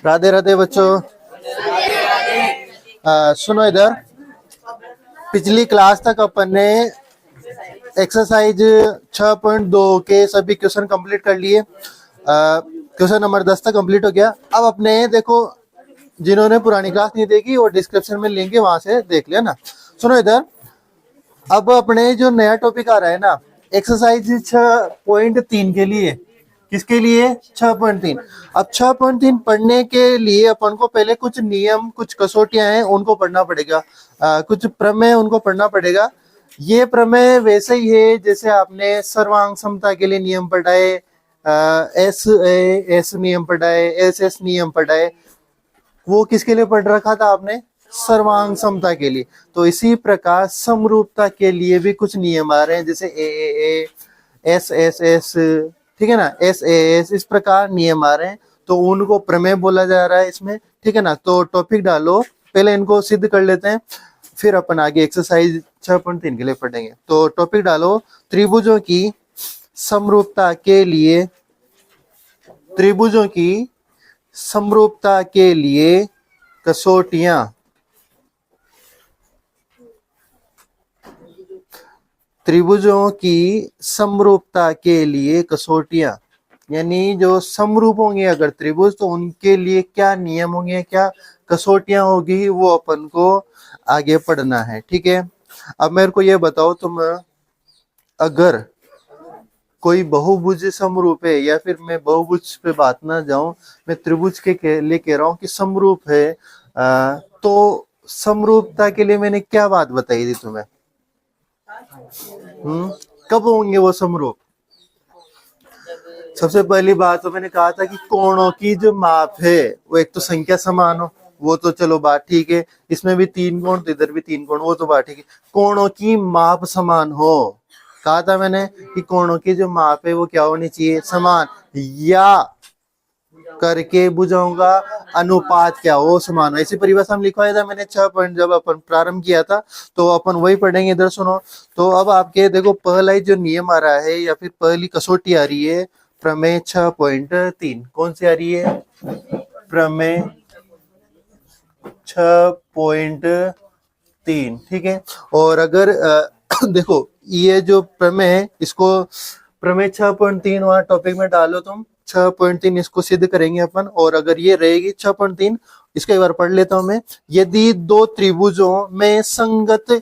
राधे राधे बच्चों। सुनो इधर, पिछली क्लास तक अपन ने एक्सरसाइज 6.2 के सभी क्वेश्चन कंप्लीट कर लिए। क्वेश्चन नंबर 10 तक कंप्लीट हो गया। अब अपने देखो, जिन्होंने पुरानी क्लास नहीं देखी वो डिस्क्रिप्शन में लिंक है, वहां से देख लिया ना। सुनो इधर, अब अपने जो नया टॉपिक आ रहा है ना, एक्सरसाइज 6.3 के लिए। किसके लिए? 6.3। अब 6.3 पढ़ने के लिए अपन को पहले कुछ नियम, कुछ कसौटियां हैं उनको पढ़ना पड़ेगा, कुछ प्रमेय उनको पढ़ना पड़ेगा। ये प्रमेय वैसे ही है जैसे आपने सर्वांग समता के लिए नियम पढ़ाए, एस नियम पढ़ाए, एस नियम पढ़ाए। वो किसके लिए पढ़ रखा था आपने? सर्वांग समता के लिए। तो इसी प्रकार समरूपता के लिए भी कुछ नियम आ रहे हैं, जैसे ए एस एस एस, ठीक है ना, एस एस, इस प्रकार नियम आ रहे हैं। तो उनको प्रमेय बोला जा रहा है इसमें, ठीक है ना। तो टॉपिक डालो, पहले इनको सिद्ध कर लेते हैं, फिर अपन आगे एक्सरसाइज 6.3 के लिए पढ़ेंगे। तो टॉपिक डालो, त्रिभुजों की समरूपता के लिए, त्रिभुजों की समरूपता के लिए कसौटियां। त्रिभुजों की समरूपता के लिए कसौटियां, यानी जो समरूप होंगे अगर त्रिभुज, तो उनके लिए क्या नियम होंगे, क्या कसौटियां होगी, वो अपन को आगे पढ़ना है, ठीक है। अब मेरे को ये बताओ, तुम अगर कोई बहुभुज समरूप है, या फिर मैं बहुभुज पे बात ना जाऊं, मैं त्रिभुज के लिए कह रहा हूं कि समरूप है, तो समरूपता के लिए मैंने क्या बात बताई थी तुम्हें? कब होंगे वो समरूप? सबसे पहली बात तो मैंने कहा था कि कोणों की जो माप है वो एक तो संख्या समान हो, वो तो चलो बात ठीक है। इसमें भी 3 कोण तो इधर भी 3 कोण, वो तो बात ठीक है। कोणों की माप समान हो, कहा था मैंने कि कोणों की जो माप है वो क्या होनी चाहिए? समान, या करके भुजाओं का अनुपात क्या हो? समान हो। ऐसी परिभाषा हम लिखवाया था मैंने 6 पॉइंट जब अपन प्रारंभ किया था, तो अपन वही पढ़ेंगे। इधर सुनो, तो अब आपके देखो पहला ही जो नियम आ रहा है, या फिर पहली कसौटी आ रही है, प्रमेय 6.3। कौन सी आ रही है? प्रमेय 6.3, ठीक है। और अगर देखो ये जो प्रमेय है, इसको प्रमेय 6.3 वहां टॉपिक में डालो तुम, 6.3 इसको सिद्ध करेंगे अपन। और अगर ये रहेगी 6.3, इसका एक बार पढ़ लेता हूं मैं। यदि दो त्रिभुजों में संगत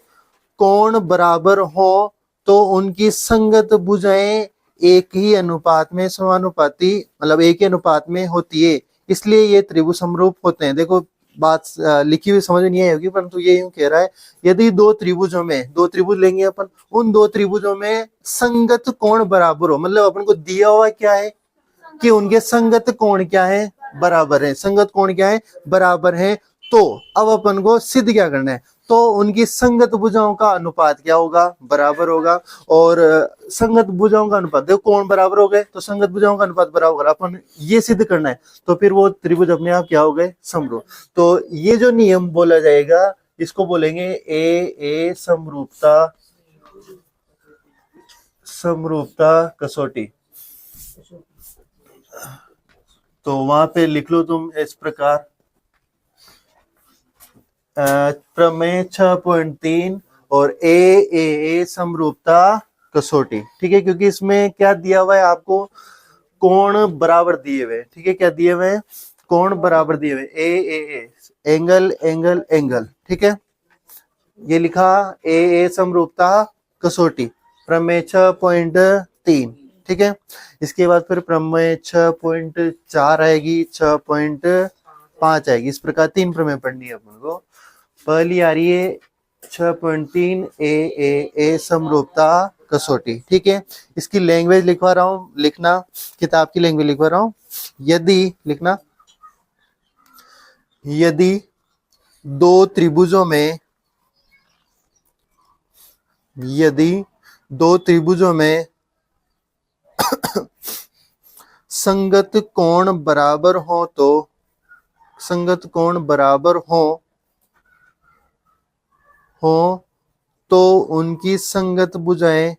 कोण बराबर हो तो उनकी संगत भुजाएं एक ही अनुपात में समानुपाती, मतलब एक ही अनुपात में होती है, इसलिए ये त्रिभुज समरूप होते हैं। देखो बात लिखी हुई समझ नहीं आई होगी, परंतु ये यूं कह रहा है, यदि दो त्रिभुजों में, दो त्रिभुज लेंगे अपन, उन दो त्रिभुजों में संगत कोण बराबर हो, मतलब अपन को दिया हुआ क्या है कि उनके संगत कोण क्या है? बराबर है। संगत कोण क्या है? बराबर है। तो अब अपन को सिद्ध क्या करना है? तो उनकी संगत भुजाओं का अनुपात क्या होगा? बराबर होगा। और संगत भुजाओं का अनुपात, देखो कोण बराबर हो गए तो संगत भुजाओं का अनुपात बराबर होगा। अपन ये सिद्ध करना है, तो फिर वो त्रिभुज अपने आप क्या हो गए? समरूप। तो ये जो नियम बोला जाएगा, इसको बोलेंगे ए समरूपता, समरूपता कसौटी। तो वहां पे लिख लो तुम इस प्रकार, प्रमेय 6.3 और ए समरूपता कसौटी, ठीक है। क्योंकि इसमें क्या दिया हुआ है आपको? कोण बराबर दिए हुए, ठीक है। क्या दिए हुए हैं? कोण बराबर दिए हुए, ए एंगल एंगल एंगल, ठीक है। ये लिखा ए समरूपता कसौटी, प्रमेय 6.3, ठीक है। इसके बाद फिर प्रमेय 6.4 आएगी, 6.5 आएगी। इस प्रकार 3 प्रमेय पढ़नी है अपन को। पहली आ रही है 6.3 ए समरूपता कसौटी, ठीक है। इसकी लैंग्वेज लिखवा रहा हूं, लिखना, किताब की लैंग्वेज लिखवा रहा हूं। यदि लिखना, यदि दो त्रिभुजों में, यदि दो त्रिभुजों में संगत कोण बराबर हो, तो संगत कोण बराबर हो तो उनकी संगत भुजाएं,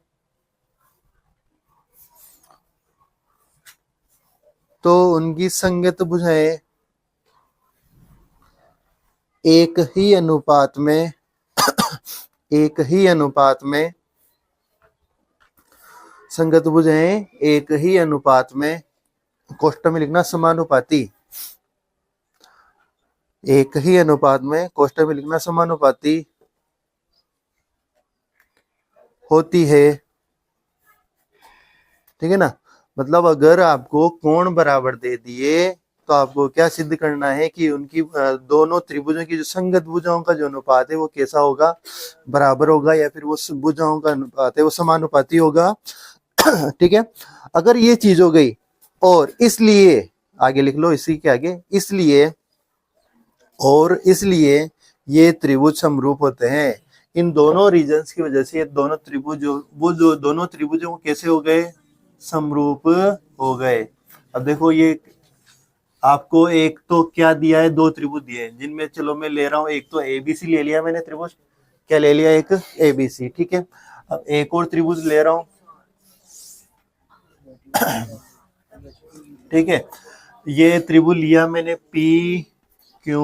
तो उनकी संगत भुजाएं एक ही अनुपात में एक ही अनुपात में संगत भुज हैं, एक ही अनुपात में, कोष्ठक में लिखना समानुपाती, एक ही अनुपात में, कोष्ठक में लिखना समानुपाती होती है। ठीक है ना। मतलब अगर आपको कोण बराबर दे दिए तो आपको क्या सिद्ध करना है कि उनकी दोनों त्रिभुजों की जो संगत भुजाओं का जो अनुपात है वो कैसा होगा, बराबर होगा, या फिर वो भुजाओं का अनुपात है वो समानुपाती होगा। ठीक है। अगर ये चीज हो गई, और इसलिए आगे लिख लो, इसी के आगे, इसलिए और इसलिए ये त्रिभुज समरूप होते हैं। इन दोनों रीजन्स की वजह से ये दोनों त्रिभुज, वो जो दोनों त्रिभुजों को कैसे हो गए, समरूप हो गए। अब देखो ये आपको एक तो क्या दिया है, दो त्रिभुज दिए हैं, जिनमें चलो मैं ले रहा हूं, एक तो एबीसी ले लिया मैंने त्रिभुज, क्या ले लिया, एक एबीसी। ठीक है। अब एक और त्रिभुज ले रहा हूं। ठीक है। ये त्रिभुज लिया मैंने पी क्यू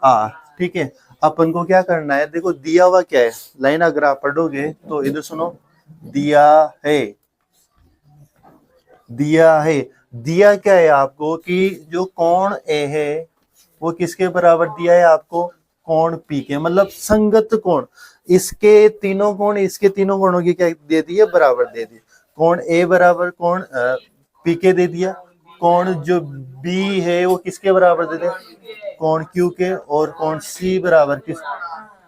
आर। ठीक है। अपन को क्या करना है, देखो दिया हुआ क्या है, लाइन अगर आप पढ़ोगे तो इधर सुनो, दिया है, दिया है, दिया क्या है आपको कि जो कोण ए है वो किसके बराबर दिया है आपको, कोण पी के, मतलब संगत कोण, इसके तीनों कोण, इसके तीनों कोणों की क्या दे दी है, बराबर दे दी। कोण ए बराबर कोण पी के दे दिया, कोण जो बी है वो किसके बराबर दे दिया, कोण क्यू के, और कोण सी बराबर किस,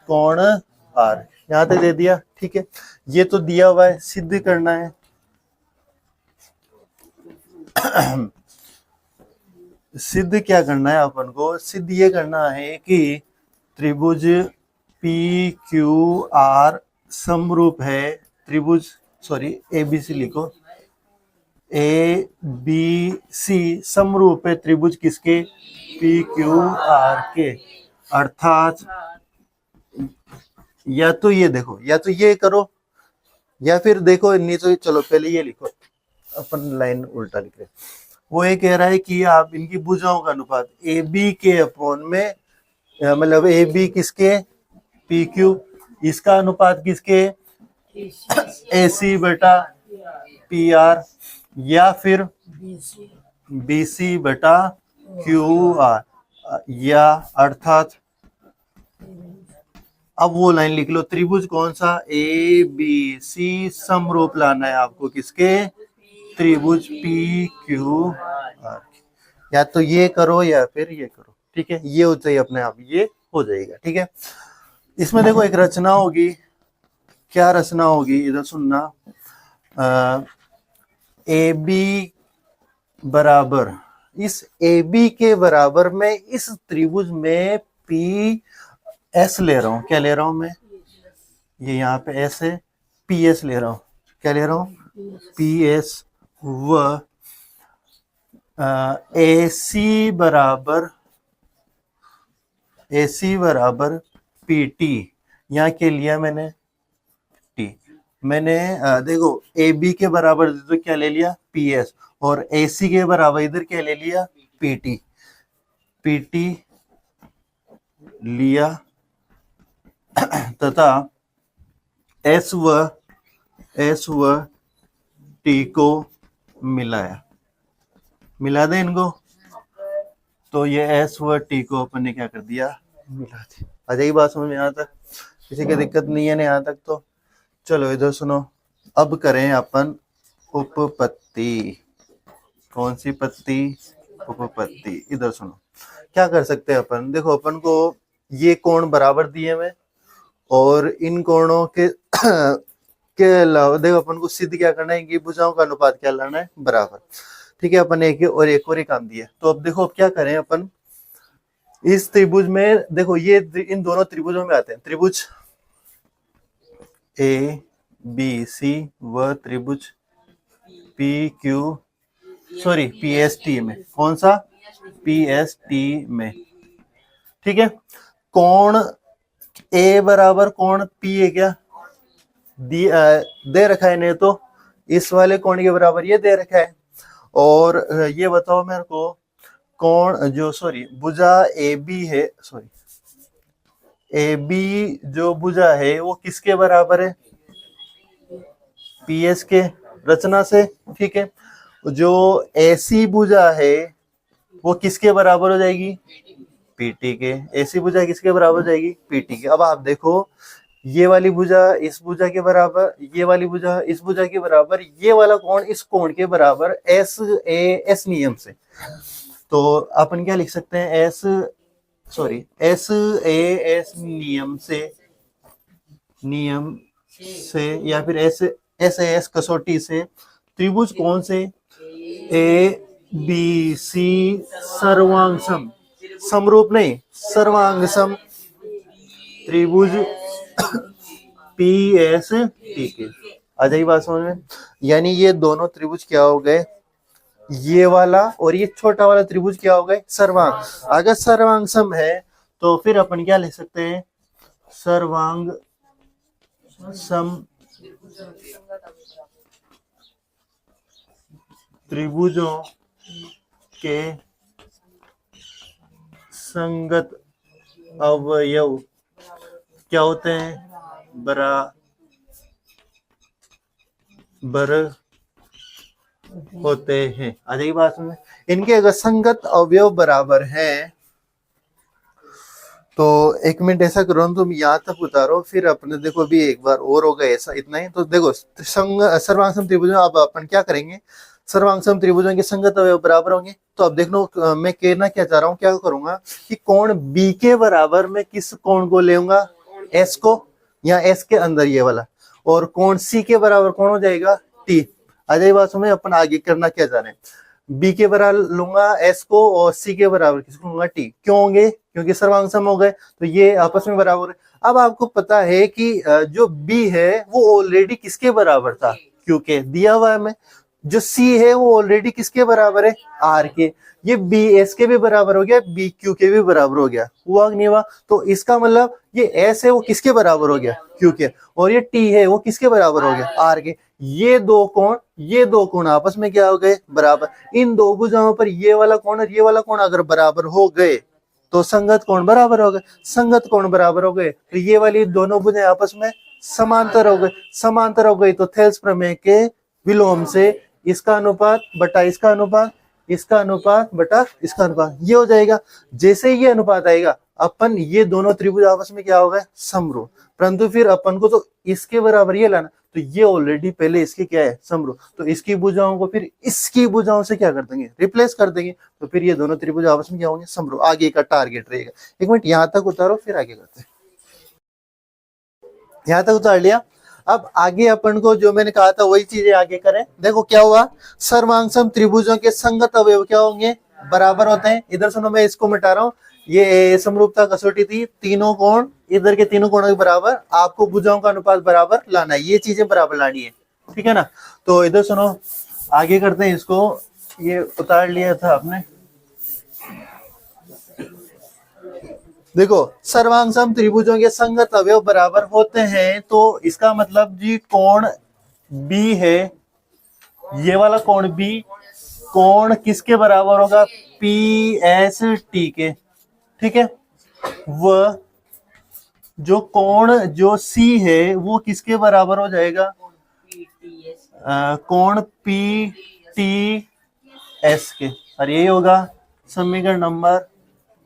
कोण आर, यहां तक दे दिया। ठीक है। ये तो दिया हुआ है, सिद्ध करना है। सिद्ध क्या करना है अपन को, सिद्ध ये करना है कि त्रिभुज पी क्यू आर समरूप है, त्रिभुज सॉरी एबीसी लिखो, ए बी सी समरूप है त्रिभुज किसके, पी क्यू आर के। अर्थात या तो ये देखो, या तो ये करो, या फिर देखो नहीं तो चलो पहले ये लिखो, अपन लाइन उल्टा लिख रहे। वो ये कह रहा है कि आप इनकी भुजाओं का अनुपात ए बी के अपॉन में, मतलब ए बी किसके, पी क्यू, इसका अनुपात किसके, ए सी बटा पी आर, या फिर बी सी बटा क्यू आर, या अर्थात अब वो लाइन लिख लो, त्रिभुज कौन सा, ए बी सी समरूप लाना है आपको किसके, त्रिभुज पी क्यू आर। या तो ये करो या फिर ये करो। ठीक है। ये हो जाए अपने आप, ये हो जाएगा। ठीक है। इसमें देखो एक रचना होगी, क्या रचना होगी, इधर सुनना, ए बी बराबर, इस ए बी के बराबर में इस त्रिभुज में पी एस ले रहा हूं, क्या ले रहा हूं मैं, ये यहाँ पे एस है, पी एस ले रहा हूं, क्या ले रहा हूं, पी एस, व ए सी बराबर पी टी, यहाँ के लिया मैंने टी, मैंने देखो ए बी के बराबर तो क्या ले लिया, पी एस, और ए सी के बराबर इधर क्या ले लिया, पी टी लिया, तथा एस व टी को मिलाया, मिला दे इनको, तो ये एस व टी को अपन ने क्या कर दिया, मिला दिया। आ जाएगी बात समझ में यहाँ तक, किसी की दिक्कत नहीं है ना यहाँ तक। तो चलो इधर सुनो, अब करें अपन उपपत्ति। कौन सी पत्ती, उपपत्ति। इधर सुनो क्या कर सकते हैं अपन, देखो अपन को ये कोण बराबर दिए हुए, और इन कोणों के के अलावा देखो अपन को सिद्ध क्या करना है कि भुजाओं का अनुपात क्या लाना है, बराबर। ठीक है। अपन एक और ही काम दिया। तो अब देखो अब क्या करें अपन, इस त्रिभुज में देखो ये इन दोनों त्रिभुजों में आते हैं, त्रिभुज ए बी सी व त्रिभुज P Q sorry P S T में, कौन सा, पी एस टी में। ठीक है। कोण ए बराबर कोण पी है, क्या दे रखा है, नहीं तो इस वाले कोण के बराबर ये दे रखा है। और ये बताओ मेरे को, कोण जो सॉरी भुजा ए बी है, सॉरी ए बी जो भुजा है वो किसके बराबर है? पी एस के रचना से, ठीक है। जो ऐसी भुजा है वो किसके बराबर हो जाएगी? पीटी के। ऐसी भुजा किसके बराबर हो जाएगी? पीटी के। अब आप देखो, ये वाली भुजा इस भुजा के बराबर, ये वाली भुजा इस भुजा के बराबर, ये वाला कोण इस कोण के बराबर, एस ए एस नियम से। तो अपन क्या लिख सकते हैं? एस ए एस नियम से या फिर एस ए एस कसौटी से त्रिभुज कौन से? ए बी सी सर्वांग सम, समरूप नहीं, सर्वांग सम त्रिभुज पी एस टी के। आ जाइए बात समझ में। यानी ये दोनों त्रिभुज क्या हो गए? ये वाला और ये छोटा वाला त्रिभुज क्या हो गए? सर्वांग। अगर सर्वांग सम है तो फिर अपन क्या लिख सकते हैं? सर्वांग सम त्रिभुजों के संगत अवयव क्या होते हैं? बराबर होते हैं। आ जाइए बात में। इनके अगर संगत अवयव बराबर हैं तो एक मिनट ऐसा करो, तुम यहाँ तक उतारो, फिर अपने देखो भी एक बार और होगा ऐसा, इतना ही। तो देखो सर्वांग सम त्रिभुजों, अब अपन क्या करेंगे? सर्वांग सम त्रिभुजों के संगत अवयव बराबर होंगे। तो अब देख लो, मैं कहना क्या चाह रहा हूँ, क्या करूंगा कि कोण बी के बराबर मैं किस कोण को लेऊंगा? एस को, या एस के अंदर ये वाला। और कोण सी के बराबर कौन हो जाएगा? टी। आ जाए बात समझ। अपन आगे करना क्या चाह रहे हैं? बी के बराबर लूंगा एस को और सी के बराबर किसको लूंगा? टी। क्यों होंगे? क्योंकि सर्वांग सम हो गए तो ये आपस में बराबर है। अब आपको पता है कि जो बी है वो ऑलरेडी किसके बराबर था? क्यू के, दिया हुआ है हमें। जो सी है वो ऑलरेडी किसके बराबर है? आर के। ये बी एस के भी बराबर हो गया, बी क्यू के भी बराबर हो गया, हुआ नहीं हुआ? तो इसका मतलब ये एस है वो किसके बराबर हो गया? क्यू के। और ये टी है वो किसके बराबर हो गया? आर के। ये दो कोण आपस में क्या हो गए? बराबर। इन दो भुजाओं पर ये वाला कोण और ये वाला कोण अगर बराबर हो गए तो संगत कोण बराबर हो गए। संगत कोण बराबर हो गए तो ये वाली दोनों भुजाएं आपस में समांतर हो गए। समांतर हो गई तो थेल्स प्रमेय के विलोम से इसका अनुपात बटा इसका अनुपात, इसका अनुपात बटा इसका अनुपात, ये हो जाएगा। जैसे ये अनुपात आएगा अपन ये दोनों त्रिभुज आपस में क्या हो गए? समरूप। परंतु फिर अपन को तो इसके बराबर ये लाना, तो ये ऑलरेडी पहले इसके क्या है? समरूप। तो इसकी भुजाओं को फिर इसकी भुजाओं से क्या कर देंगे? रिप्लेस कर देंगे। तो फिर ये दोनों त्रिभुज आपस में क्या होंगे? समरूप। आगे का टारगेट रहेगा। एक मिनट यहाँ तक उतारो, फिर आगे करते हैं। यहाँ तक उतार लिया। अब आगे अपन को जो मैंने कहा था वही चीजें आगे करें। देखो क्या हुआ? सर्वांग सम त्रिभुजों के संगत अवयव क्या होंगे? बराबर होते हैं। इधर सुनो, मैं इसको मिटा रहा हूँ। ये समरूपता कसौटी थी, तीनों कोण, इधर के तीनों कोणों के बराबर, आपको भुजाओं का अनुपात बराबर लाना है, ये चीजें बराबर लानी है, ठीक है ना? तो इधर सुनो, आगे करते हैं इसको। ये उतार लिया था आपने। देखो, सर्वांग सम त्रिभुजों के संगत अवयव बराबर होते हैं तो इसका मतलब जी कोण बी है, ये वाला कोण बी, कोण किसके बराबर होगा? पी एस टी के, ठीक है। वह जो कोण जो सी है वो किसके बराबर हो जाएगा? कोण पी टी एस के। और यही होगा समीकरण नंबर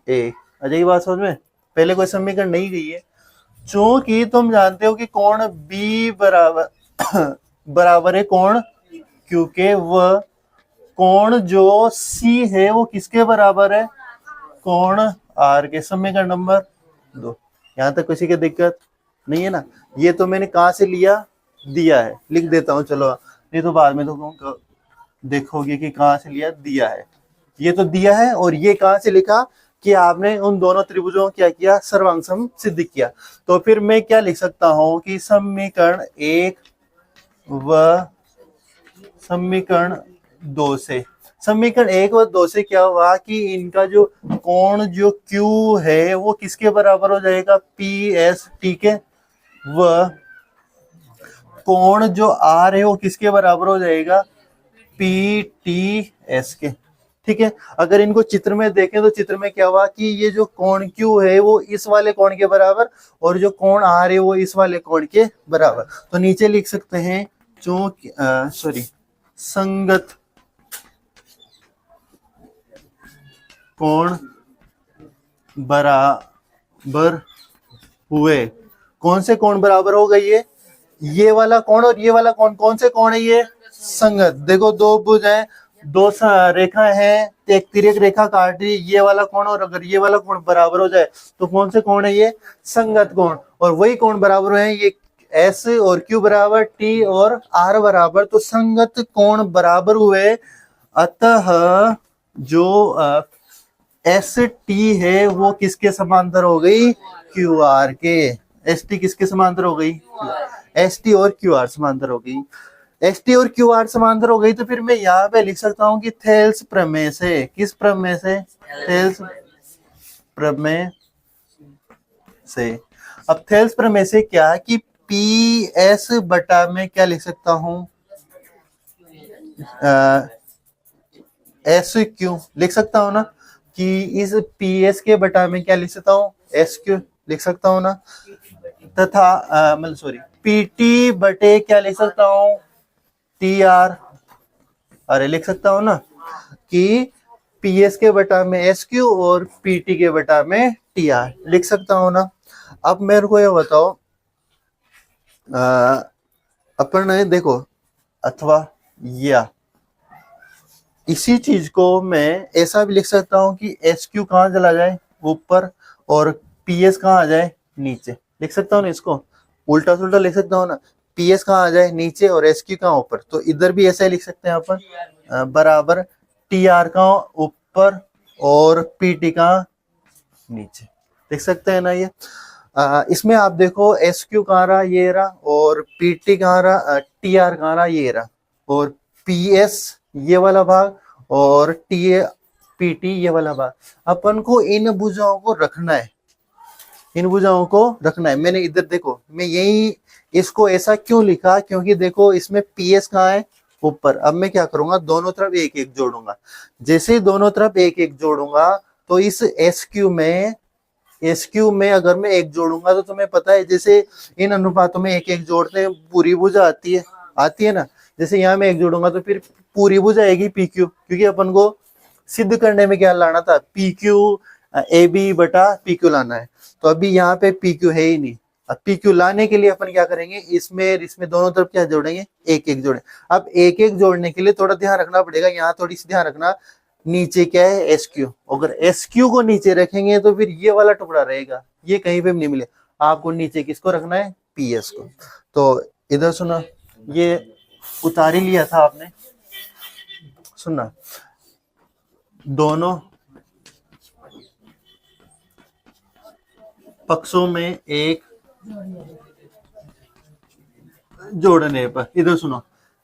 ए। अजय बात समझ में? पहले कोई समीकरण नहीं गई है, चूंकि तुम जानते हो कि कोण बी बराबर बराबर है कोण क्यू के, वह कोण जो सी है वो किसके बराबर है? कोण आर के। समीकरण नंबर 2। यहां तक किसी की दिक्कत नहीं है ना? ये तो मैंने कहां से लिया? दिया है, लिख देता हूं। चलो, ये तो बाद में तो देखोगे कि कहां से लिया, दिया है। ये तो दिया है। और ये कहां से लिखा कि आपने उन दोनों त्रिभुजों क्या किया? सर्वांग सम सिद्ध किया। तो फिर मैं क्या लिख सकता हूं कि समीकरण 1 व समीकरण 2 से, समीकरण 1 व 2 से क्या हुआ कि इनका जो कोण जो Q है वो किसके बराबर हो जाएगा? पी एस टी के। व कोण जो R है वो किसके बराबर हो जाएगा? पी टी एस के, ठीक है। अगर इनको चित्र में देखें तो चित्र में क्या हुआ कि ये जो कोण Q है वो इस वाले कोण के बराबर और जो कोण R है वो इस वाले कोण के बराबर। तो नीचे लिख सकते हैं संगत कोण बराबर हुए। कौन से कोण बराबर हो गई? ये वाला कोण और ये वाला कोण। कौन से कोण है ये? संगत। देखो दो भुज है, दो रेखा है, एक तिर्यक रेखा काट रही, ये वाला कोण और अगर ये वाला कोण बराबर हो जाए तो कौन से कोण है ये? संगत कोण। और वही कोण बराबर है ये S और Q बराबर, T और R बराबर। तो संगत कोण बराबर हुए, अतः जो ST है वो किसके समांतर हो गई? QR के। ST किसके समांतर हो गई? ST और QR समांतर हो गई। ST और QR समांतर हो गई तो फिर मैं यहाँ पे लिख सकता हूँ कि थेल्स प्रमेय से। किस प्रमेय से? थेल्स प्रमेय से। अब थेल्स प्रमेय से क्या है कि PS बटा में क्या लिख सकता हूँ? SQ लिख सकता हूँ ना, कि इस PS के बटा में क्या लिख सकता हूँ? SQ लिख सकता हूँ ना, तथा PT बटे क्या लिख सकता हूँ? TR। अरे लिख सकता हूँ ना कि PS के बटा में SQ और PT के बटा में TR लिख सकता हूँ ना। अब मेरे को ये बताओ, अपन देखो अथवा या इसी चीज को मैं ऐसा भी लिख सकता हूँ कि SQ कहाँ चला जाए? ऊपर, और PS कहाँ आ जाए? नीचे। लिख सकता हूँ ना, इसको उल्टा सुल्टा लिख सकता हूँ ना। PS कहाँ आ जाए? नीचे और SQ कहाँ ऊपर। तो इधर भी ऐसा लिख सकते हैं अपन, बराबर TR कहाँ ऊपर और PT कहाँ नीचे। लिख सकते हैं ना ये। इसमें आप देखो SQ कहाँ रहा? ये रहा। और PT कहाँ रहा? TR कहाँ रहा? ये रहा। और PS ये वाला भाग और PT ये वाला भाग। अपन को इन भुजाओं को रखना है, इन भुजाओं को रखना है। मैंने इधर देखो, मैं यही इसको ऐसा क्यों लिखा, क्योंकि देखो इसमें PS कहाँ है? ऊपर। अब मैं क्या करूंगा? दोनों तरफ एक एक जोड़ूंगा। जैसे ही दोनों तरफ एक एक जोड़ूंगा तो इस SQ में अगर मैं एक जोड़ूंगा तो तुम्हें पता है जैसे इन अनुपातों में एक एक जोड़ते हैं पूरी भुजा आती है ना। जैसे यहाँ मैं एक जोड़ूंगा तो फिर पूरी भुजा आएगी PQ, क्योंकि अपन को सिद्ध करने में क्या लाना था? PQ AB बटा PQ लाना है। तो अभी यहाँ पे PQ है ही नहीं। अब PQ लाने के लिए अपन क्या करेंगे? इसमें दोनों तरफ क्या जोड़ेंगे? एक एक जोड़े। अब एक एक जोड़ने के लिए थोड़ा ध्यान रखना पड़ेगा, यहाँ थोड़ी सी ध्यान रखना। नीचे क्या है? SQ। अगर SQ को नीचे रखेंगे तो फिर ये वाला टुकड़ा रहेगा, ये कहीं पे भी नहीं मिले। आपको नीचे किसको रखना है? PS को। तो इधर सुना, ये उतार ही लिया था आपने, सुनना। दोनों पक्षों में एक जोड़ने पर, इधर सुनो,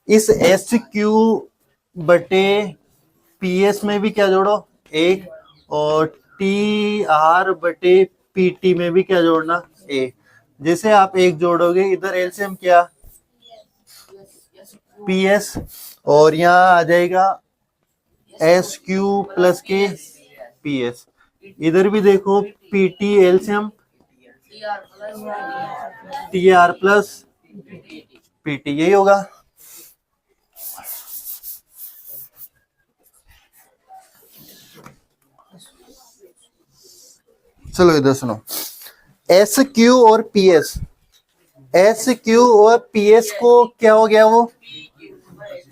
इस SQ बटे PS में भी क्या जोड़ो? एक। और TR बटे PT में भी क्या जोड़ना? एक। जैसे आप एक जोड़ोगे, इधर एलसीएम क्या? PS, और यहाँ आ जाएगा SQ प्लस के PS। इधर भी देखो PT LCM TR plus PT, यही होगा। चलो इधर सुनो, SQ और PS, SQ और PS को क्या हो गया? वो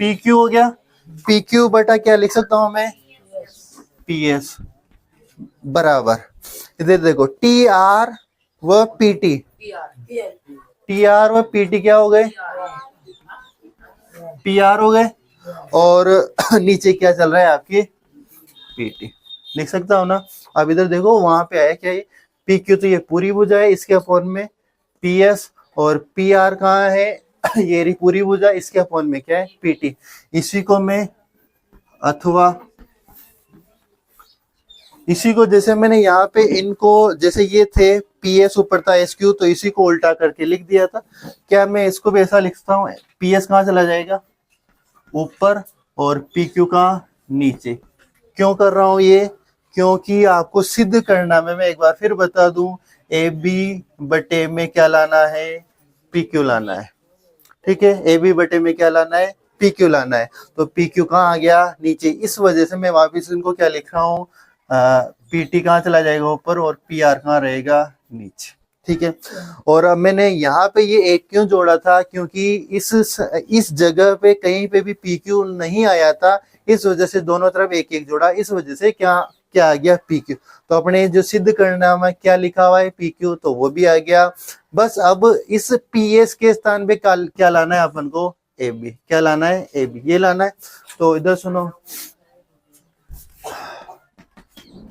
PQ हो गया। PQ बटा क्या लिख सकता हूं मैं? PS बराबर, इधर देखो TR व PT, TR व PT क्या हो गए? PR हो गए। और नीचे क्या चल रहा है? आपकी PT। लिख सकता हूं ना। अब इधर देखो, वहां पे आया क्या? ये PQ तो ये पूरी भुजा है, इसके अपॉन में PS, और PR कहाँ है? ये रही पूरी भुजा, इसके अपॉन में क्या है? PT। इसी को मैं अथवा इसी को जैसे मैंने यहाँ पे इनको, जैसे ये थे PS ऊपर था SQ, तो इसी को उल्टा करके लिख दिया था। क्या मैं इसको भी ऐसा लिखता हूँ? PS कहाँ चला जाएगा? ऊपर, और PQ कहाँ? नीचे। क्यों कर रहा हूं ये? क्योंकि आपको सिद्ध करना में, मैं एक बार फिर बता दूं, ए बी बटे में क्या लाना है? पी क्यू लाना है। ठीक है, ए बी बटे में क्या लाना है? पी क्यू लाना है। तो पी क्यू कहाँ आ गया? नीचे। इस वजह से मैं वापिस इनको क्या लिख रहा हूँ, पी टी कहाँ चला जाएगा? ऊपर, और पी आर कहाँ रहेगा? नीचे। ठीक है, और अब मैंने यहाँ पे ये एक क्यों जोड़ा था? क्योंकि इस जगह पे कहीं पे भी पी क्यू नहीं आया था, इस वजह से दोनों तरफ एक एक जोड़ा, इस वजह से क्या आ गया? P Q. तो अपने जो सिद्ध करना में क्या लिखा हुआ है? पी क्यू, तो वो भी आ गया। बस अब इस पी एस के स्थान पे क्या लाना है अपन को? A B. क्या लाना है? ए बी, ये लाना है। तो इधर सुनो,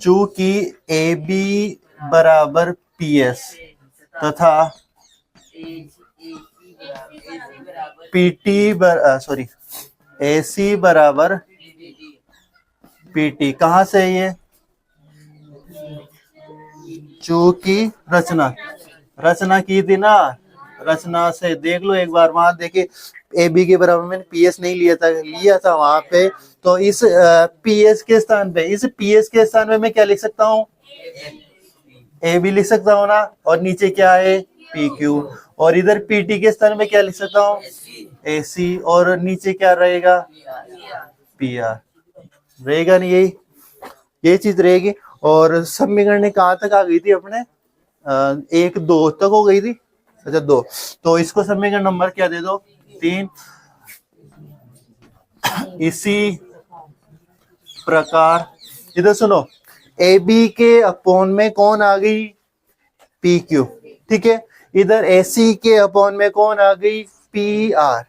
चूंकि ए बी बराबर पी एस तथा पीटी सॉरी ए सी बराबर पीटी, कहां से है ये? चूंकि रचना की थी ना, रचना से देख लो एक बार, वहां देखिए ए बी के बराबर मैंने पी एस नहीं लिया था वहां पे। तो इस पी एस के स्थान पे, इस पी एस के स्थान पे मैं क्या लिख सकता हूँ? ए बी लिख सकता हूँ ना, और नीचे क्या है? P Q. और इधर पीटी के स्थान में क्या लिख सकता हूँ? ए सी, और नीचे क्या रहेगा? पी आर रहेगा नहीं? यही चीज रहेगी। और समीकरण कहाँ तक आ गई थी अपने? 1-2 तक हो गई थी। अच्छा 2, तो इसको समीकरण नंबर क्या दे दो? 3। इसी प्रकार इधर सुनो, ए बी के अपॉन में कौन आ गई? P Q. ठीक है, इधर ए सी के अपॉन में कौन आ गई? P R.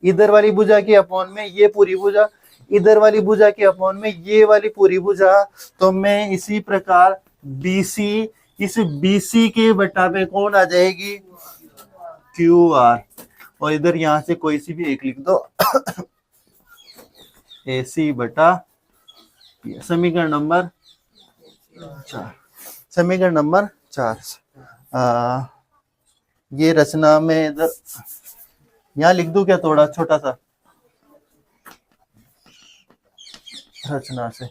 इधर वाली भुजा के अपॉन में ये पूरी भुजा, इधर वाली भुजा के अपॉन में ये वाली पूरी भुजा। तो मैं इसी प्रकार बीसी, इस बीसी के बटा पे कौन आ जाएगी? Q R. और इधर यहां से कोई सी भी एक लिख दो, ए सी बटा समीकरण नंबर 4। समीकरण नंबर 4। ये रचना में इधर यहां लिख दूं क्या? थोड़ा छोटा सा रचना से।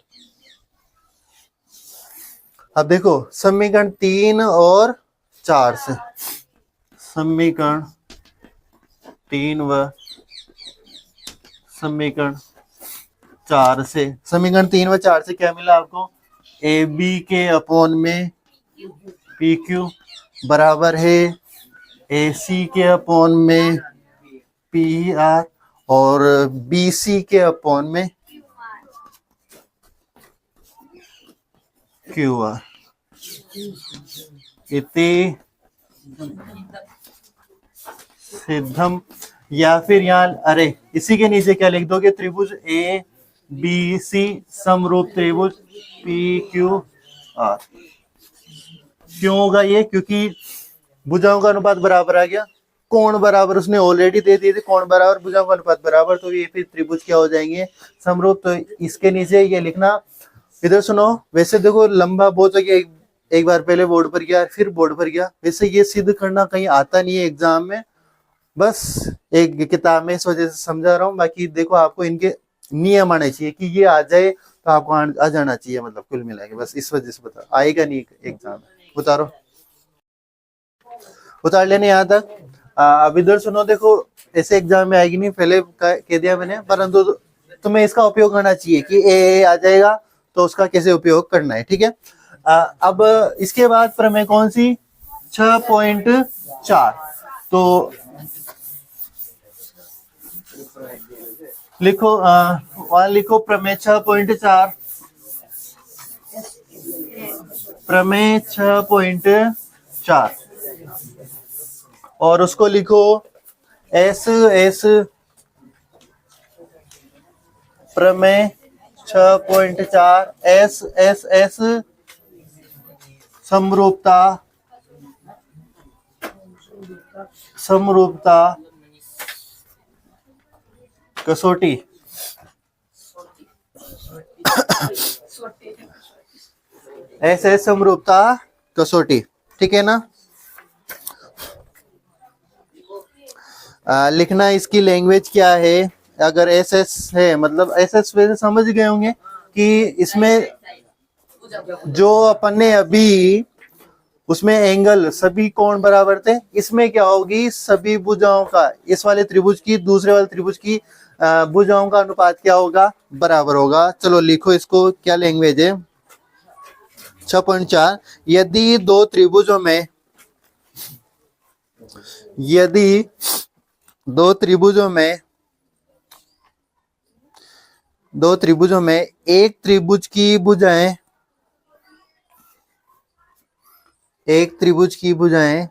अब देखो समीकरण 3 और 4 से, समीकरण 3 व समीकरण 4 से, समीकरण 3 व 4 से क्या मिला आपको? ए बी के अपॉन में पी क्यू बराबर है ए सी के अपॉन में पी आर, और बी सी के अपॉन में क्यू आर। इति सिद्धम, या फिर यहाँ, अरे इसी के नीचे क्या लिख दोगे? त्रिभुज ए बी सी समरूप त्रिभुज पी क्यू आर। क्यों होगा ये? क्योंकि भुजाओं का अनुपात बराबर आ गया, कोण बराबर उसने ऑलरेडी दे दिए थे, कोण बराबर भुजाओं का अनुपात बराबर, तो ये फिर त्रिभुज क्या हो जाएंगे? समरूप। तो इसके नीचे ये लिखना। इधर सुनो, वैसे देखो लंबा बहुत हो गया, एक बार पहले बोर्ड पर गया फिर बोर्ड पर गया, वैसे ये सिद्ध करना कहीं आता नहीं है एग्जाम में, बस एक किताब में, इस वजह से समझा रहा हूँ। बाकी देखो आपको इनके नियम आने चाहिए कि ये आ जाए तो आपको आ जाना चाहिए, मतलब कुल मिला के, बस इस वजह से बता, आएगा नहीं एग्जाम में। उतारो, उतार लेने यहाँ तक। अब इधर सुनो, देखो ऐसे एग्जाम में आएगी नहीं, पहले कह दिया मैंने, परंतु तुम्हें इसका उपयोग करना चाहिए कि ए आ जाएगा तो उसका कैसे उपयोग करना है। ठीक है, अब इसके बाद प्रमेय कौन सी? 6.4। तो लिखो, वहां लिखो प्रमेय 6.4, प्रमेय 6.4, और उसको लिखो एस एस प्रमेय 6.4 एस एस एस समरूपता कसौटी। एस एस समरूपता कसौटी। ठीक है ना? लिखना इसकी लैंग्वेज क्या है? अगर एस एस है, मतलब एस एस वैसे समझ गए होंगे, कि इसमें जो अपन ने अभी उसमें एंगल सभी कोण बराबर थे, इसमें क्या होगी, सभी भुजाओं का, इस वाले त्रिभुज की दूसरे वाले त्रिभुज की भुजाओं का अनुपात क्या होगा, बराबर होगा। चलो लिखो इसको, क्या लैंग्वेज है। 6.4 यदि दो त्रिभुजों में, यदि दो त्रिभुजों में, दो त्रिभुजों में एक त्रिभुज की भुजाएं, एक त्रिभुज की भुजाएं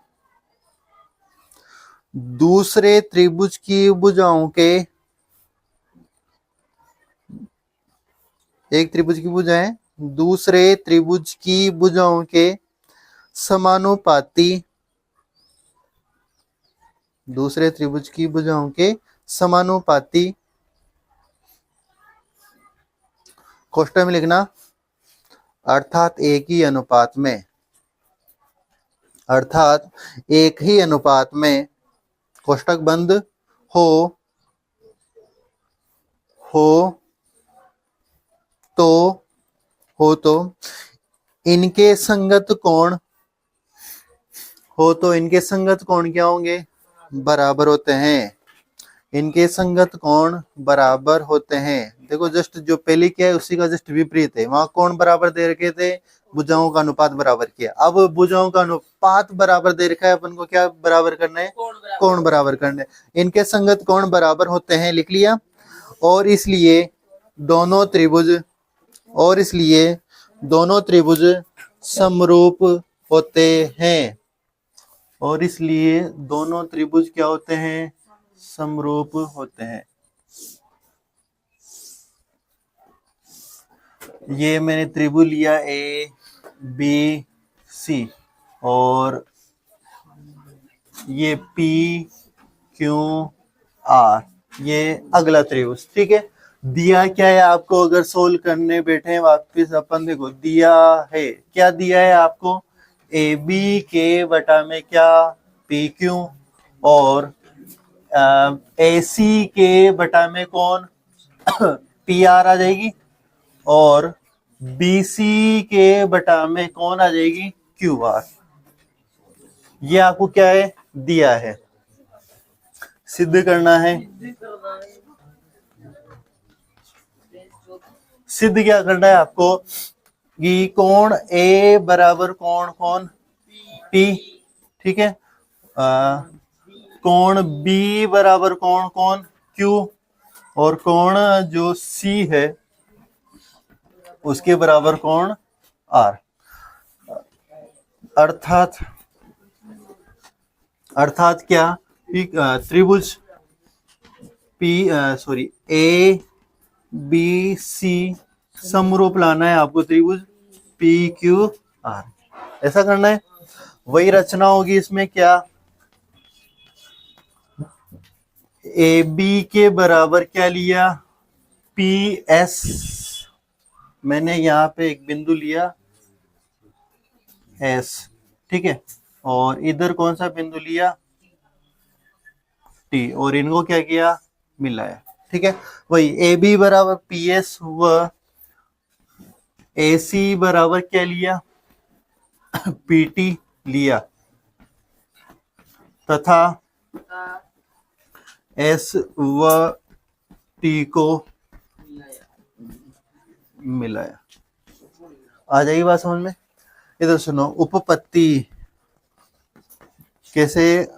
दूसरे त्रिभुज की भुजाओं के, एक त्रिभुज की भुजाएं दूसरे त्रिभुज की भुजाओं के समानुपाती, दूसरे त्रिभुज की भुजाओं के समानुपाती, कोष्ठक में लिखना, अर्थात एक ही अनुपात में, अर्थात एक ही अनुपात में, कोष्ठक बंद, हो तो इनके संगत कोण, हो तो इनके संगत कोण क्या होंगे, बराबर होते हैं। इनके संगत कोण बराबर होते हैं। देखो जस्ट जो पहले क्या है उसी का जस्ट विपरीत है। वहां कोण बराबर दे रखे थे, भुजाओं का अनुपात बराबर किया। अब भुजाओं का अनुपात बराबर दे रखा है, अपन को क्या बराबर करना है, कोण बराबर करना है। इनके संगत कोण बराबर होते हैं, लिख लिया। और इसलिए दोनों त्रिभुज, और इसलिए दोनों त्रिभुज समरूप होते हैं, और इसलिए दोनों त्रिभुज क्या होते हैं, समरूप होते हैं। ये मैंने त्रिभुज लिया ए बी सी, और ये पी क्यू आर, ये अगला त्रिभुज, ठीक है। दिया क्या है आपको, अगर सोल्व करने बैठे वापस अपन, देखो दिया है, क्या दिया है आपको, ए बी के बटा में क्या, पी क्यू, और ए सी के बटा में कौन, पी आर आ जाएगी, और बी सी के बटा में कौन आ जाएगी, क्यू आर। ये आपको क्या है, दिया है, सिद्ध करना है। सिद्ध क्या करना है आपको, कि कोण ए बराबर कोण कौन, पी, ठीक है। कोण बी बराबर कोण कौन, क्यू, और कोण जो सी है उसके बराबर कोण आर। अर्थात क्या, त्रिभुज ए बी सी समरूप लाना है आपको, त्रिभुज पी क्यू आर, ऐसा करना है। वही रचना होगी इसमें, क्या, ए बी के बराबर क्या लिया, पी एस, मैंने यहाँ पे एक बिंदु लिया एस, ठीक है, और इधर कौन सा बिंदु लिया, टी, और इनको क्या किया, मिलाया, ठीक है। वही ए बी बराबर पी एस, व ए सी बराबर क्या लिया, पी टी लिया, तथा एस व टी को मिलाया। आ जाएगी बात समझ में। इधर सुनो, उपपत्ति कैसे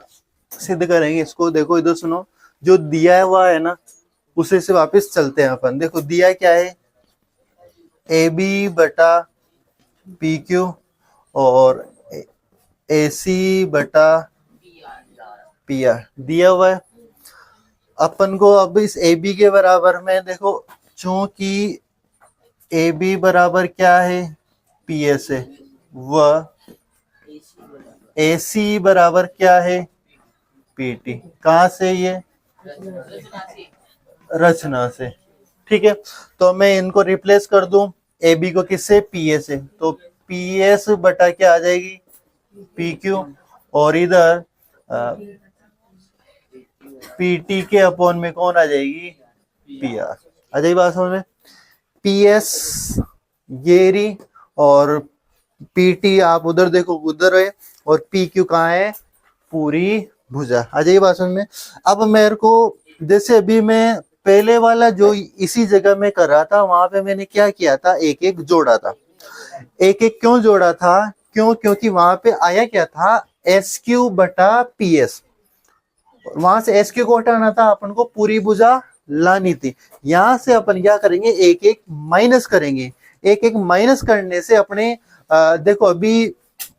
सिद्ध करेंगे इसको, देखो इधर सुनो, जो दिया हुआ है ना उसे से वापस चलते हैं अपन। देखो दिया क्या है, ए बी बटा पी क्यू और ए सी बटा पी आर दिया हुआ है। अपन को अब इस ए बी के बराबर में देखो, चूंकि ए बी बराबर क्या है, पी एस है, व ए सी बराबर क्या है, पी टी। कहां से, ये रचना से, ठीक है। तो मैं इनको रिप्लेस कर दूं, ए बी को किससे, पी एस से, तो पी एस बटा क्या आ जाएगी, पी क्यू, और इधर पी टी के अपॉन में कौन आ जाएगी, पी आर। आ जाएगी बात समझ में। PS ये रही, और PT आप उधर देखो उधर है, और PQ कहाँ है, पूरी भुजा। आ जाइए बात समझ में। अब मेरे को जैसे अभी मैं पहले वाला जो इसी जगह में कर रहा था, वहां पे मैंने क्या किया था, एक एक जोड़ा था। एक एक क्यों जोड़ा था, क्योंकि वहां पे आया क्या था, SQ बटा PS। वहां से SQ को हटाना था, अपन को पूरी भुजा लानी थी। यहां से अपन क्या करेंगे, एक एक माइनस करेंगे। एक एक माइनस करने से अपने देखो अभी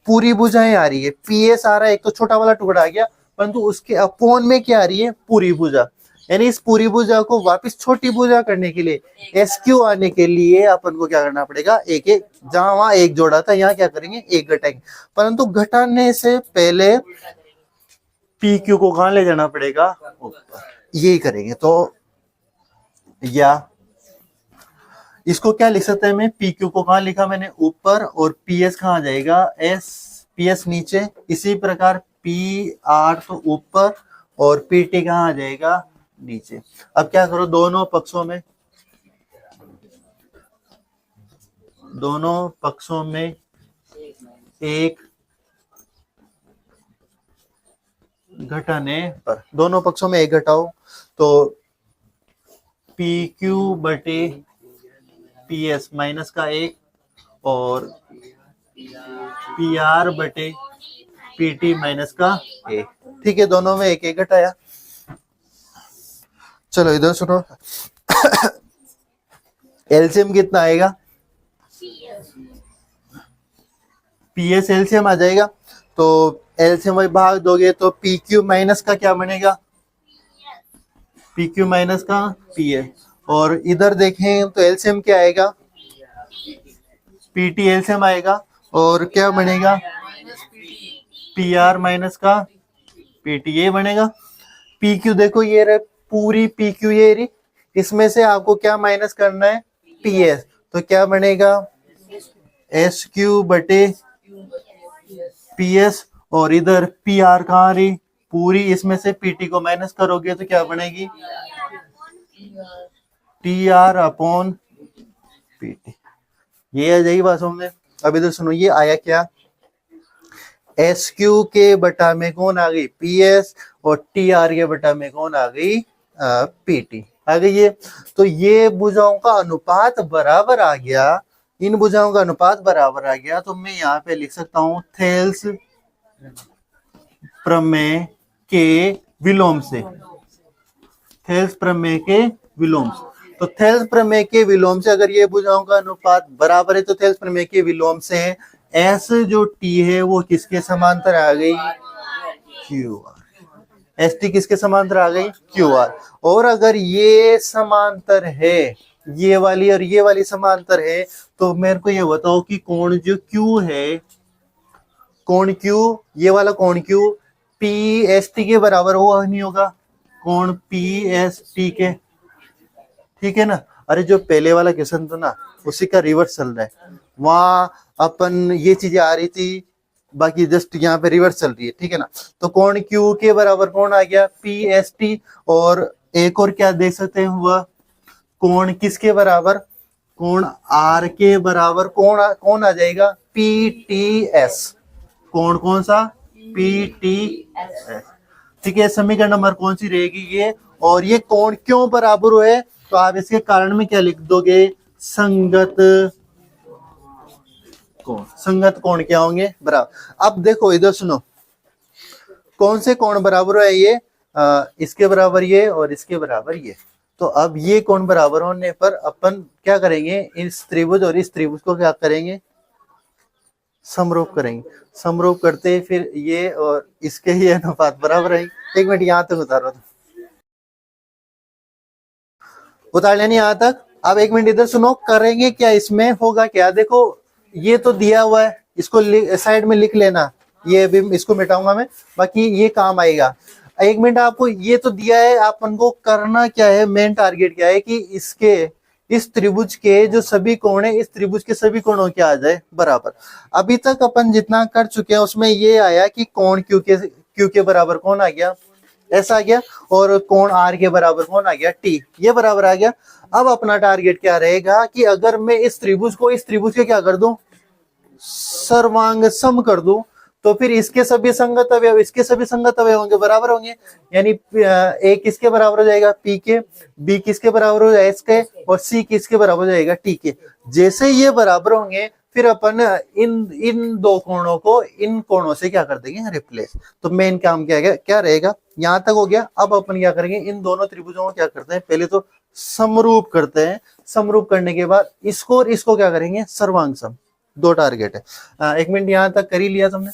पूरी भुजाएं आ रही है, PS आ रहा है, एक तो छोटा वाला टुकड़ा आ गया, परंतु उसके अपोन में क्या आ रही है, पूरी भुजा। यानी इस पूरी भुजा को वापस छोटी भुजा करने के लिए, SQ आने के लिए अपन को क्या करना पड़ेगा, एक एक, जहां वहां एक जोड़ा था यहाँ क्या करेंगे, एक घटाएंगे। परंतु घटाने से पहले PQ को कहां ले जाना पड़ेगा, ऊपर। यही करेंगे। तो या इसको क्या लिख सकते हैं, मैं PQ को कहां लिखा मैंने, ऊपर, और PS कहां जाएगा, PS नीचे। इसी प्रकार PR तो ऊपर और PT कहां आ जाएगा, नीचे। अब क्या करो, दोनों पक्षों में एक घटाने पर, दोनों पक्षों में एक घटाओ, तो PQ बटे PS माइनस का एक, और PR बटे PT माइनस का एक। ठीक है, दोनों में एक एक घटाया। चलो इधर सुनो, एलसीएम कितना आएगा, PS एलसीएम आ जाएगा। तो एलसीएम वही भाग दोगे तो PQ माइनस का क्या बनेगा, PQ माइनस का PS। और इधर देखें तो एलसीएम क्या आएगा, PT एलसीएम आएगा, और क्या बनेगा, PR माइनस का PT, ये बनेगा। PQ देखो ये रहे, पूरी PQ ये रही, इसमें से आपको क्या माइनस करना है, PS। तो क्या बनेगा, SQ बटे PS, और इधर PR कहाँ रही, पूरी, इसमें से PT को माइनस करोगे तो क्या बनेगी, TR अपॉन PT। ये आ जाएगी बात समझ में। अब इधर सुनो, ये आया क्या, SQ के बटा में कौन आ गई, PS, और TR के बटा में कौन आ गई, PT आ गई ये। तो ये भुजाओं का अनुपात बराबर आ गया, इन भुजाओं का अनुपात बराबर आ गया। तो मैं यहाँ पे लिख सकता हूँ, थेल्स प्रमेय के विलोम से, थेल्स प्रमेय के विलोम से। तो थेल्स प्रमेय के विलोम से अगर ये भुजाओं का अनुपात बराबर है, तो थेल्स प्रमेय के विलोम से S जो T है वो किसके समांतर आ गई, QR। ST किसके समांतर आ गई, QR। और अगर ये समांतर है, ये वाली और ये वाली समांतर है, तो मेरे को ये बताओ कि कोण जो Q है, कोण Q, ये वाला कोण Q PST के बराबर हुआ नहीं होगा, कोण PST के, ठीक है ना। अरे जो पहले वाला क्वेश्चन था ना, उसी का रिवर्स चल रहा है। वहां अपन ये चीजें आ रही थी, बाकी जस्ट यहाँ पे रिवर्स चल रही है, ठीक है ना। तो कोण Q के बराबर कौन आ गया, PST। और एक और क्या देख सकते हैं हुआ, कोण किसके बराबर, कोण R के बराबर कौन आ जाएगा, PTS। कोण कौन सा, PTS। ठीक है, समीकरण नंबर कौन सी रहेगी ये। और ये कोण क्यों बराबर हुए, तो आप इसके कारण में क्या लिख दोगे, संगत कोण। संगत कोण क्या होंगे, बराबर। अब देखो इधर सुनो, कौन से कोण बराबर है ये, इसके बराबर ये और इसके बराबर ये। तो अब ये कोण बराबर होने पर अपन क्या करेंगे, इस त्रिभुज और इस त्रिभुज को क्या करेंगे, समरूप करेंगे। समरूप करते फिर ये और इसके ही अनुपात बराबर रहेंगे। एक मिनट यहाँ तक उतारो, उतार लेनी यहाँ तक। अब एक मिनट इधर सुनो, करेंगे क्या, इसमें होगा क्या, देखो ये तो दिया हुआ है, इसको साइड में लिख लेना, ये भी इसको मिटाऊंगा मैं, बाकी ये काम आएगा। एक मिनट, आपको ये तो दिया है, अपन को करना क्या है, मेन टारगेट क्या है कि इसके, इस त्रिभुज के जो सभी कोण है, इस त्रिभुज के सभी कोणों के आ जाए बराबर। अभी तक अपन जितना कर चुके हैं उसमें ये आया कि कोण Q के बराबर कौन आ गया, एस आ गया, और कोण आर के बराबर कौन आ गया, टी, ये बराबर आ गया। अब अपना टारगेट क्या रहेगा कि अगर मैं इस त्रिभुज को इस त्रिभुज के क्या कर दूं, सर्वांग सम कर दूं, तो फिर इसके सभी संगत अवयव इसके सभी संगत अवयव होंगे, बराबर होंगे। यानी ए किसके बराबर हो जाएगा, पी के, बी किसके बराबर हो जाएगा, एस के, और सी किसके बराबर हो जाएगा, टी के। जैसे ये बराबर होंगे फिर अपन इन इन दो कोणों को इन कोणों से क्या कर देंगे, रिप्लेस। तो मेन काम क्या रहेगा, यहां तक हो गया। अब अपन क्या करेंगे, इन दोनों त्रिभुजों को क्या करते हैं, पहले तो समरूप करते हैं। समरूप करने के बाद इसको और इसको क्या करेंगे, सर्वांग सम। दो टारगेट है। एक मिनट यहां तक कर ही लिया तुमने।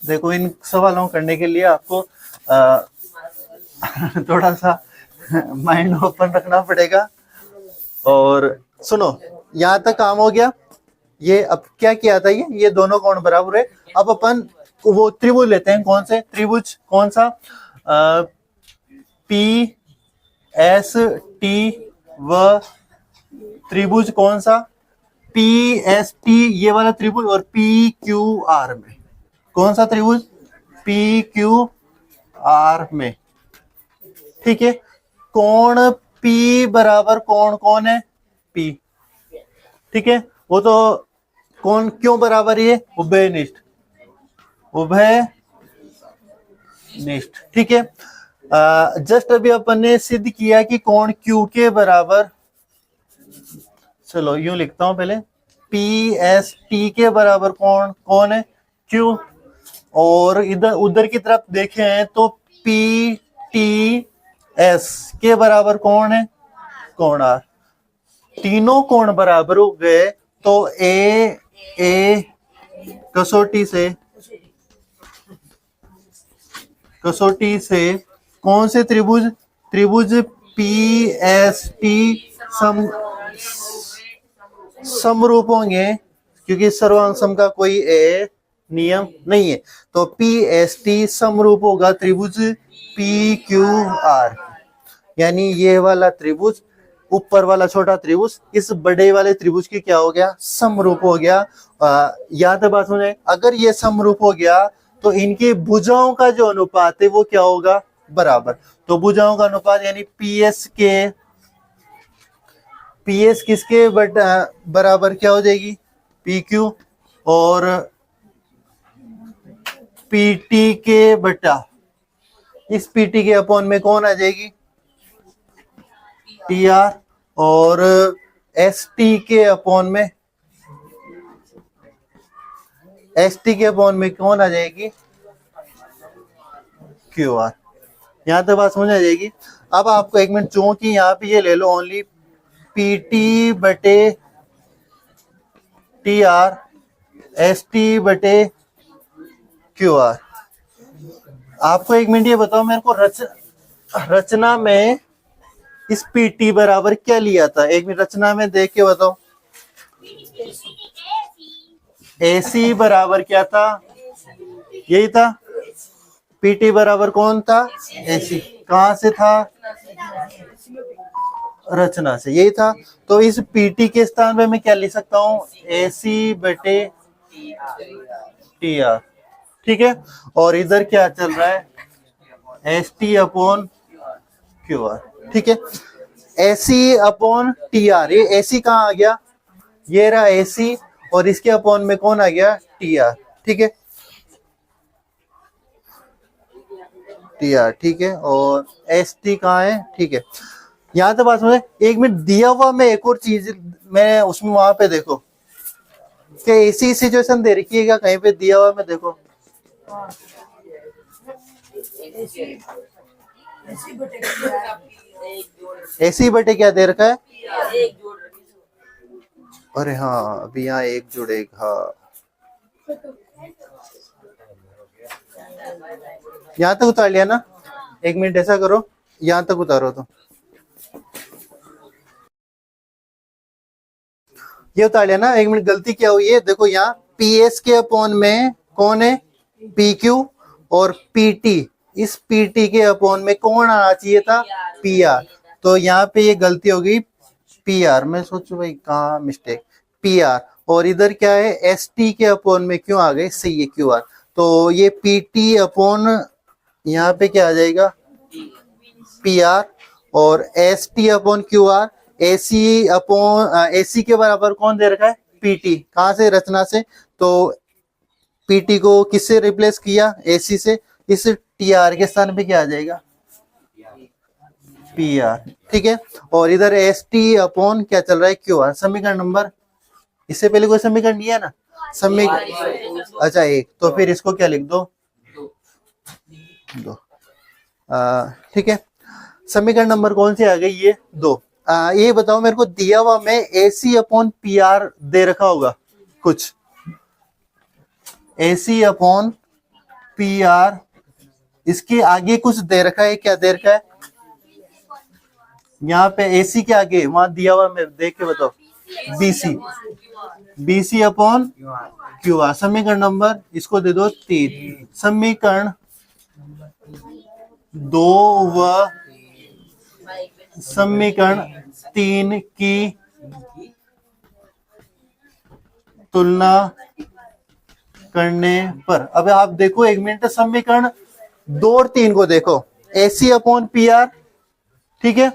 देखो इन सवालों करने के लिए आपको थोड़ा सा माइंड ओपन रखना पड़ेगा। और सुनो, यहां तक काम हो गया। ये अब क्या किया था, ये दोनों कोण बराबर है। अब अपन वो त्रिभुज लेते हैं, कौन से त्रिभुज, कौन सा, पी एस टी व त्रिभुज कौन सा, पी एस टी, ये वाला त्रिभुज, और पी क्यू आर में कौन सा त्रिभुज, पी क्यू आर में, ठीक है। कोण पी बराबर कोण कौन है, पी, ठीक है। वो तो कौन क्यों बराबर है, उभयनिष्ठ, उभयनिष्ठ, ठीक है। जस्ट अभी अपन ने सिद्ध किया कि कोण क्यू के बराबर, चलो यूं लिखता हूं पहले, पी एस टी के बराबर कोण कौन है, क्यू। और इधर उधर की तरफ देखें तो पी टी एस के बराबर कौन है, कोण आर। तीनों कोण बराबर हो गए तो ए कसौटी से कौन से त्रिभुज पी एस टी समरूप होंगे, क्योंकि सर्वांग सम का कोई नियम नहीं है। तो पी एस टी समरूप होगा त्रिभुज पी क्यू आर। यानी ये वाला त्रिभुज, ऊपर वाला छोटा त्रिभुज इस बड़े वाले त्रिभुज की क्या हो गया, समरूप हो गया। याद है बात सुने, अगर ये समरूप हो गया तो इनकी भुजाओं का जो अनुपात है वो क्या होगा, बराबर। तो भुजाओं का अनुपात यानी पीएस किसके बराबर क्या हो जाएगी, पी क्यू, और पीटी के बटा इस पीटी के अपॉन में कौन आ जाएगी, टी आर, और एस टी के अपॉन में कौन आ जाएगी, क्यू आर। यहां तक बात समझ आ जाएगी। अब आपको एक मिनट, चूंकि यहाँ पे ये ले लो ओनली पीटी बटे टी आर, एस टी बटे क्यू आर। आपको एक मिनट ये बताओ मेरे को, रचना में इस पीटी बराबर क्या लिया था, एक मिनट रचना में देख के बताओ। एसी बराबर क्या था, यही था। पीटी बराबर कौन था, एसी। कहां से था, रचना से, यही था। तो इस पीटी के स्थान पे मैं क्या लिख सकता हूं, एसी बटे टी आर, ठीक है। और इधर क्या चल रहा है, S T upon Q are, ठीक है। एसी अपॉन टी आर, ये एसी कहाँ आ गया, ये रहा एसी, और इसके अपॉन में कौन आ गया, टी आर, ठीक है, टी आर, ठीक है। और एस टी कहाँ है, ठीक है। यहां तो बात समझे। एक मिनट दिया हुआ मैं एक और चीज मैं उसमें वहां पे देखो क्या ऐसी सिचुएशन दे रखी है क्या, कहीं पे दिया हुआ मैं देखो, एसी बटे क्या दे रखा है, अरे हाँ अभी यहाँ एक जुड़ेगा, यहाँ तक उतार लिया ना। एक मिनट ऐसा करो, यहाँ तक उतारो तो ये उतार लिया ना। एक मिनट गलती क्या हुई है, देखो यहाँ पी एस के अपॉन में कौन है, पी क्यू, और पीटी, इस पीटी के अपॉन में कौन आना चाहिए था, पी आर। तो यहाँ पे ये गलती हो गई, पी आर, मैं सोचू भाई कहाँ मिस्टेक, पी आर। और इधर क्या है, एस टी के अपॉन में क्यों आ गए, सही है क्यू आर। तो ये पी टी अपॉन यहाँ पे क्या आ जाएगा पी आर, और S T upon Q R, A C upon A C के बराबर कौन दे रखा है पीटी, कहाँ से रचना से, तो पीटी को किससे रिप्लेस किया एसी से, इस टी आर के स्थान पे क्या आ जाएगा पी आर, ठीक है। और इधर एस टी अपॉन क्या चल रहा है क्यू आर, समीकरण नंबर, इससे पहले कोई समीकरण नहीं है ना समीकरण, अच्छा एक, तो फिर इसको क्या लिख दो दो, ठीक है। समीकरण नंबर कौन सी आ गई ये दो। ये बताओ मेरे को, दिया हुआ में एसी अपॉन पी आर दे रखा होगा कुछ, एसी अपॉन पी आर, इसके आगे कुछ दे रखा है, क्या दे रखा है यहाँ पे एसी के आगे, वहां दिया हुआ में देख के बताओ BC, BC upon Q are, समीकरण नंबर इसको दे दो 3, समीकरण 2 व समीकरण 3 की तुलना करने पर, अब आप देखो एक मिनट, समीकरण 2 और 3 को देखो, एसी अपॉन पी आर, ठीक है,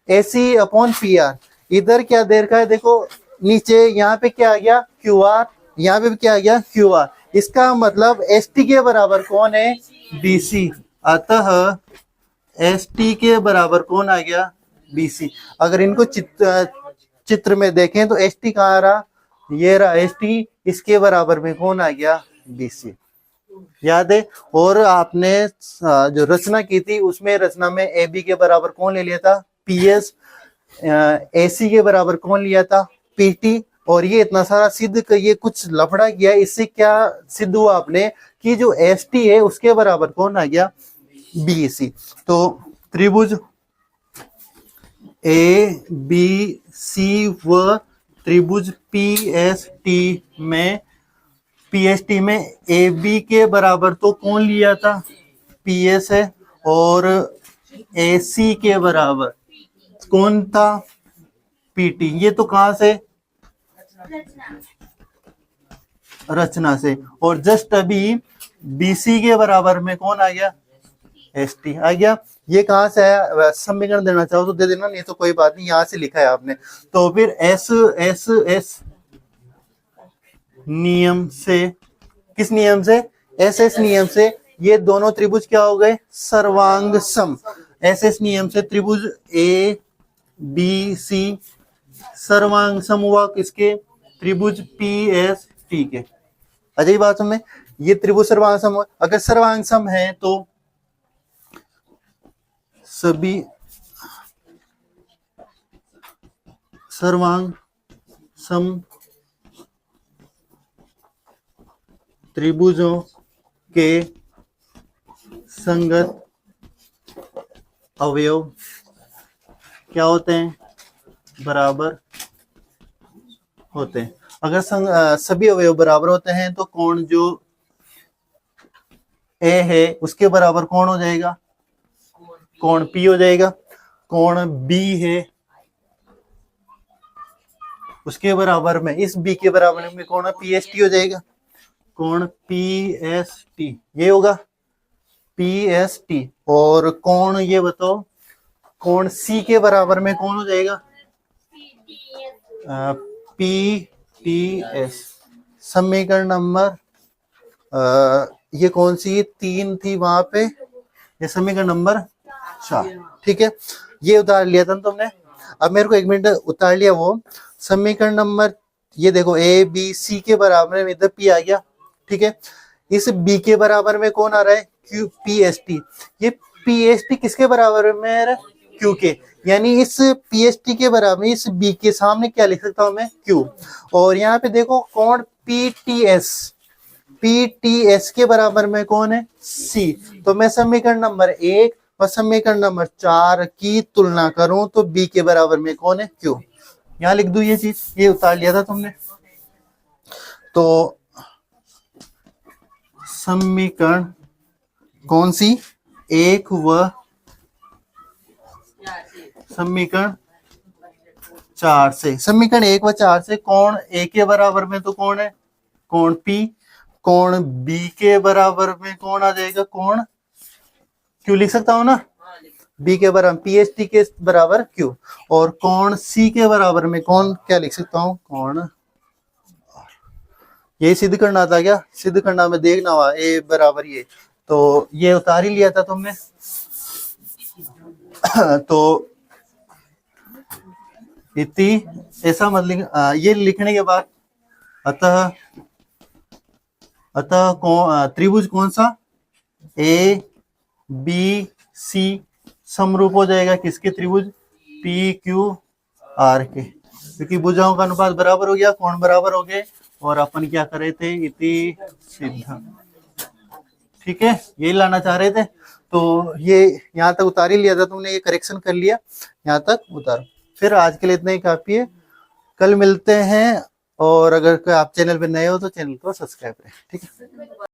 एसी अपॉन पी आर, इधर क्या दे रखा है देखो नीचे, यहाँ पे क्या आ गया क्यू आर, यहाँ पे भी क्या आ गया क्यू आर, इसका मतलब एस टी के बराबर कौन है बीसी, अतः एस टी के बराबर कौन आ गया बीसी। अगर इनको चित्र में देखें तो एस टी कहाँ आ रहा, ये रहा एस टी, इसके बराबर में कौन आ गया बीसी, याद है। और आपने जो रचना की थी उसमें रचना में ए बी के बराबर कौन ले लिया था पी एस, ए सी के बराबर कौन लिया था पी टी, और ये इतना सारा सिद्ध कर, ये कुछ लफड़ा किया, इससे क्या सिद्ध हुआ आपने कि जो एस टी है उसके बराबर कौन आ गया बी सी। तो त्रिभुज ए बी सी व त्रिभुज पी एस टी में, पी एस टी में ए बी के बराबर तो कौन लिया था पी एस है, और ए सी के बराबर कौन था पी टी, ये तो कहां से रचना से, और जस्ट अभी बीसी के बराबर में कौन आ गया एस टी आ गया। ये कहां से आया, समीकरण देना चाहो तो दे देना, नहीं तो कोई बात नहीं, यहां से लिखा है आपने। तो फिर एस एस एस नियम से, किस नियम से एस एस नियम से, ये दोनों त्रिभुज क्या हो गए सर्वांग सम, एस एस नियम से त्रिभुज ए बी सी सर्वांग सम हुआ किसके त्रिभुज पी एस टी के। अजय बात में ये त्रिभुज सर्वांग सम, अगर सर्वांग सम है तो सभी सर्वांग सम त्रिभुजों के संगत अवयव क्या होते हैं बराबर होते हैं। अगर सभी अवयव बराबर होते हैं तो कोण जो ए है उसके बराबर कौन हो जाएगा कोण पी हो जाएगा, कोण बी है उसके बराबर में, इस बी के बराबर में कोण पी एस टी हो जाएगा, कोण पी एस टी ये होगा पी एस टी। और कोण ये बताओ कोण सी के बराबर में कौन हो जाएगा पी टी एस। समीकरण नंबर ये कौन सी 3 थी वहां पे, ये समीकरण नंबर 4, ठीक है, ये उतार लिया था तुमने। अब मेरे को 1 मिनट उतार लिया वो समीकरण नंबर, ये देखो ए बी सी के बराबर में इधर पी आ गया, ठीक है, इस बी के बराबर में कौन आ रहा है क्यू पी एस टी, ये पी एस टी किसके बराबर में है क्यू के, यानी इस पी एस टी के बराबर इस बी के सामने क्या लिख सकता हूं मैं क्यू। और यहाँ पे देखो कोण पी टी एस के बराबर में कौन है सी, तो मैं समीकरण नंबर 1 और समीकरण नंबर 4 की तुलना करूं तो बी के बराबर में कौन है क्यू, यहां लिख दूं ये चीज, ये उतार लिया था तुमने। तो समीकरण कौन सी 1 व समीकरण 4 से, समीकरण 1 व 4 से कोण ए के बराबर में तो कौन है कोण पी, कोण बी के बराबर में कौन आ जाएगा, कोण क्यू लिख सकता हूं ना, बी के बराबर PHT के बराबर क्यू, और कोण सी के बराबर में कौन क्या लिख सकता हूं, कोण, यही सिद्ध करना था क्या, सिद्ध करना में देखना हुआ ए बराबर ये, तो ये उतार ही लिया था तुमने। तो इति ऐसा मत लिख, ये लिखने के बाद अतः त्रिभुज कौन सा, ए बी सी समरूप हो जाएगा किसके, त्रिभुज पी क्यू आर के, क्योंकि भुजाओं का अनुपात बराबर हो गया, कोण बराबर हो गए, और अपन क्या कर रहे थे, इति सिद्ध। ठीक है, यही लाना चाह रहे थे। तो ये यहाँ तक उतार ही लिया था तुमने, ये करेक्शन कर लिया, यहाँ तक उतार। फिर आज के लिए इतना ही काफी है, कल मिलते हैं। और अगर आप चैनल पे नए हो तो चैनल को सब्सक्राइब करें। ठीक है।